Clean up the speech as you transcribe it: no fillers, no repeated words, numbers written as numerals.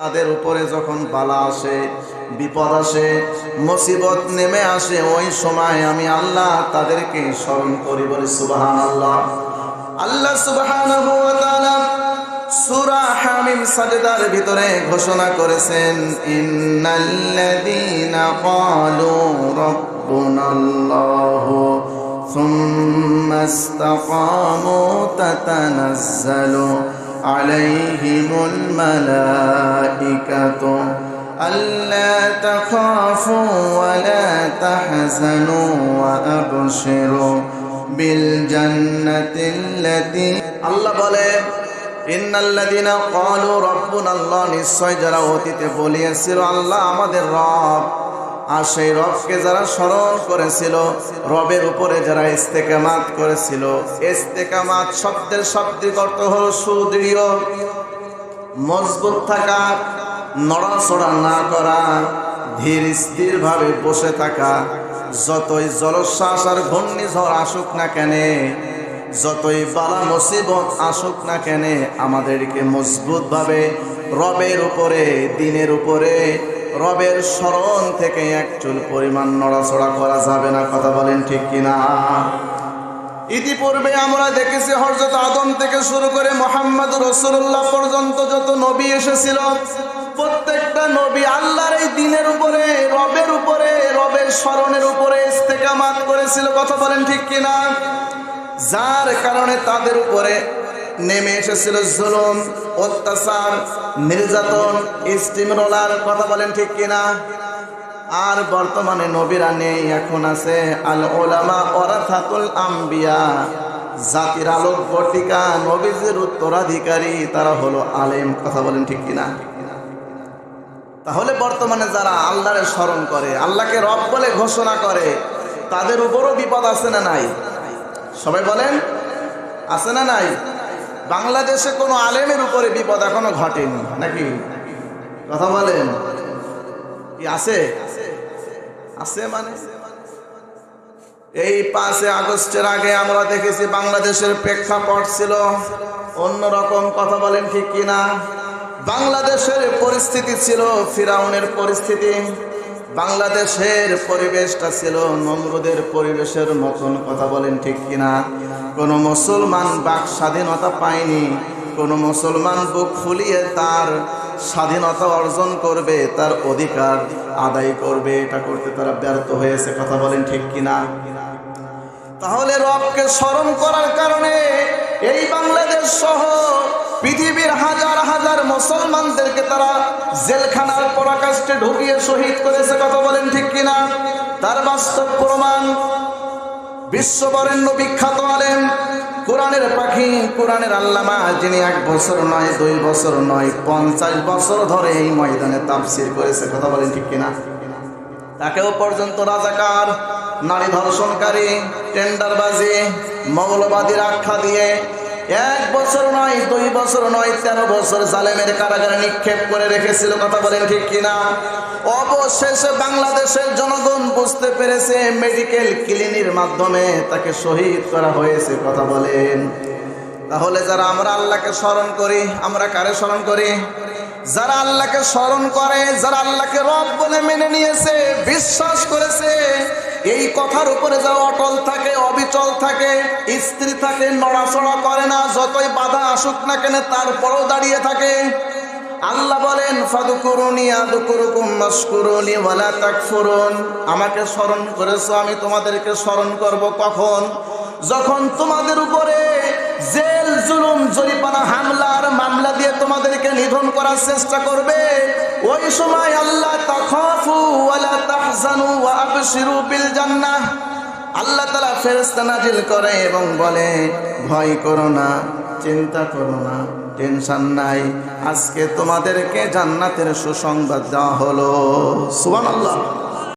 তাদের উপরে যখন বালা আসে, বিপদ আসে, মুসিবত নেমে আসে, ওই সময় আমি আল্লাহ তাদেরকে স্মরণ করি। বলি সুবহানাল্লাহ। আল্লাহ সুবহানাহু ওয়া তাআলা সূরা হামিম সাজদার ভিতরে ঘোষণা করেছেন, ইন্নাল্লাযীনা ক্বালু রাব্বুনাল্লাহু সুম্মা ইসতাকামু তাতানাজ্জালু আলাইহিমুল মালাইকাতু আল্লা তাখাফু ওয়া লা তাহজানু ওয়া আবশিরু বিল জান্নাতিল্লাতী। আল্লাহ বলে, ইন্নাল্লাযীনা ক্বালু রাব্বুনাল্লাহ, নিশ্চয় যারা অতীতে বলিয়েছিল আল্লাহ আমাদের রব, আর সেই রবকে যারা স্মরণ করেছিল, রবের উপরে যারা ইস্তেকামাত করেছিল। ইস্তেকামাত শব্দের শাব্দিক অর্থ হলো সুদৃঢ়, মজবুত থাকা, নড়াচড়া না করা, ধীর স্থির ভাবে বসে থাকা। যতই জলোচ্ছ্বাস আর ঘূর্ণিঝড় আসুক না কেন, যতই বালা মুসিবত আসুক না কেন, আমাদেরকে মজবুত ভাবে রবের উপরে, দিনের উপরে, রবের স্মরণ থেকে এক চুল পরিমাণ নড়াচড়া করা যাবে না। কথা বলেন ঠিক কিনা? ইতিপূর্বে আমরা দেখেছি হযরত আদম থেকে শুরু করে মুহাম্মদুর রাসূলুল্লাহ পর্যন্ত যত নবী এসেছিল, প্রত্যেকটা নবী আল্লাহর এই দিনের উপরে, রবের উপরে, রবের স্মরণের উপরে ইস্তেকামাত করেছিল। কথা বলেন ঠিক কিনা? যার কারণে তাদের উপরে নেমে এসেছিল জুলুম, অত্যাচার, নির্যাতন, স্টিমরোলার। কথা বলেন ঠিক কিনা? আর বর্তমানে নবীরা নেই, এখন আছে আল উলামা ওয়ারাসাতুল আম্বিয়া, জাতির আলোক বর্তিকা, নবীজির উত্তরাধিকারী, তারা হলো আলেম। কথা বলেন ঠিক কিনা? তাহলে বর্তমানে যারা আল্লাহরে স্মরণ করে, আল্লাহকে রব বলে ঘোষণা করে, তাদের উপরও বিপদ আছে না নাই? সবাই বলেন, আছে না নাই? বাংলাদেশে কোনো আলেমের উপরে বিপদ এখনো ঘটেনি নাকি? কথা বলেন, কি আছে? আছে মানে এই 5 আগস্টের আগে আমরা দেখেছি বাংলাদেশের প্রেক্ষাপট ছিল অন্যরকম। কথা বলেন ঠিক কিনা? বাংলাদেশের পরিস্থিতি ছিল ফিরাউনের পরিস্থিতি, বাংলাদেশের পরিবেশটা ছিল নমরুদের পরিবেশের মতন। কথা বলেন ঠিক কিনা? কোনো মুসলমান বাক স্বাধীনতা পায়নি, কোনো মুসলমান বুক ফুলিয়ে তার স্বাধীনতা অর্জন করবে, তার অধিকার আদায় করবে, এটা করতে তারা ব্যর্থ হয়েছে। কথা বলেন ঠিক কিনা? তাহলে রবকে স্মরণ করার কারণে এই বাংলাদেশ সহ পৃথিবীর হাজার হাজার মুসলমানদেরকে তারা জেলখানার পরাকাষ্ঠে ঢুকিয়ে শহীদ করেছে। কথা বলেন ঠিক কিনা? তার বাস্তব প্রমাণ বিশ্ববরেণ্য বিখ্যাত আলেম, কোরআনের পাখি, কোরআনের আল্লামা, যিনি 1 বছর নয়, 2 বছর নয়, 50 বছর ধরে এই ময়দানে তাফসীর করেছে। কথা বলেন ঠিক কিনা? তাকেও পর্যন্ত রাজাকার, নারী ধর্ষণকারী, টেন্ডারবাজি, মৌলবাদীর আখ্যা দিয়ে 1 বছর নয়, 2 বছর নয়, 13 বছর জালেমের কারাগারে নিক্ষেপ করে রেখেছিল। কথা বলেন ঠিক কিনা? অবশেষে বাংলাদেশের জনগণ বুঝতে পেরেছে, মেডিকেল ক্লিনিকের মাধ্যমে তাকে শহীদ করা হয়েছে। কথা বলেন। তাহলে যারা আমরা আল্লাহকে স্মরণ করি, আমরা কারে স্মরণ করি? যারা আল্লাহকে স্মরণ করে, যারা আল্লাহকে রব বলে মেনে নিয়েছে, বিশ্বাস করেছে, এই কথার উপরে যারা অটল থাকে, অবিচল থাকে, স্থির থাকে, নড়াচড়া করে না, যতই বাধা আসুক না কেন তারপরও দাঁড়িয়ে থাকে। আল্লাহ বলেন, ফাদকুরুনি আযকুরুকুম ওয়াশকুরুনি ওয়ালা তাকফুরুন। আমাকে স্মরণ করেছো, আমি তোমাদেরকে স্মরণ করব কখন? যখন তোমাদের উপরে জেল, জুলুম, জরিমানা, হামলা আর মামলা দিয়ে তোমাদেরকে নিধন করার চেষ্টা করবে, ওই সময় আল্লাহ তাখাফু ওয়ালা তাহজানু ওয়া আবশিরু বিল জান্নাহ, আল্লাহ তাআলা ফেরেশতা নাজিল করে এবং বলে, ভয় করো না, চিন্তা করো না, টেনশন নাই, আজকে তোমাদেরকে জান্নাতের সুসংবাদ দেওয়া হলো। সুবহানাল্লাহ।